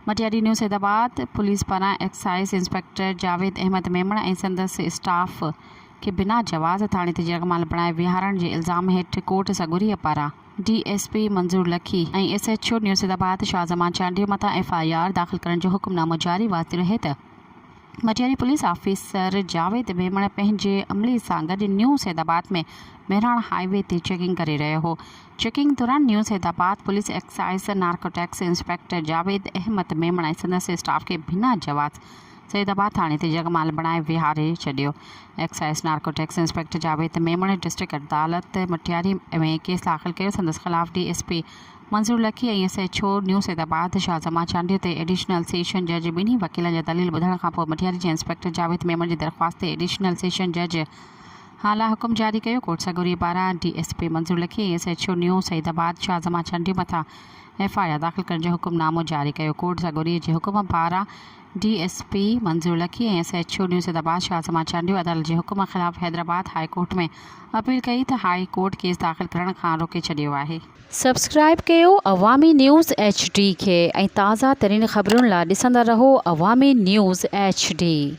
Matiari news Hyderabad police पारां exercise inspector Javed Ahmed Memon ऐं संदसि स्टाफ के बिना जवाज़ थाणे ते जगमाल बणाए विहारण जे इल्ज़ाम हेठि कोर्ट सगुरीअ पारां DSP मंजूर लखी ऐं SHO न्यूज़ हैदराबाद शाहज़मान चांडियो मथां FIR दाख़िल करण जो हुक्मनामो जारी वाति रहे त मटियारी पुलिस ऑफिसर जावेद मेमण पंहिंजे अमले सां गॾु न्यूज़ हैदराबाद में मेहराण हाईवे ते चेकिंग करे रहियो हो। चेकिंग दौरान news Hyderabad police excise narcotics inspector Javed Ahmed Memon ऐं संदसि स्टाफ के बिना जवाज़ हैदराबाद थाणे ते जगमाल बणाए विहारे छॾियो। Excise narcotics inspector Javed Memon district अदालत मटियारी में केस दाख़िल कयो। संदसि ख़िलाफ़ DSP मंजूर लखी ऐं SHO न्यूज़ हैदराबाद शाहज़मान चांडियो ते एडिशनल सेशन जज ॿिन्ही वकीलनि जा दलील ॿुधण खां पोइ मटियारी जे इंस्पेक्टर जावेद मेमण जी दरख़्वास्त ते एडिशनल सेशन जज हाला हुकुम जारी कयो। कोर्ट सगुरीअ पारां DSP मंजूर लखी ऐं SHO न्यूज़ हैदराबाद शाहज़मान चांडियो मथां FIR दाख़िल करण जो हुक्मनामो जारी कयो। कोर्ट सगुरीअ जे हुकुम पारां DSP मंजूर लखी ऐं SHO न्यूज़ हैदराबाद शाहज़मान चांडियो अदालत जे हुकुम ख़िलाफ़ हैदराबाद हाई कोर्ट में अपील कई त हाई कोर्ट केस दाख़िल करण खां रोके छॾियो आहे। सब्सक्राइब कयो अवामी न्यूज़ HD खे ऐं ताज़ा तरीन ख़बरुनि लाइ ॾिसंदा रहो अवामी न्यूज़ HD।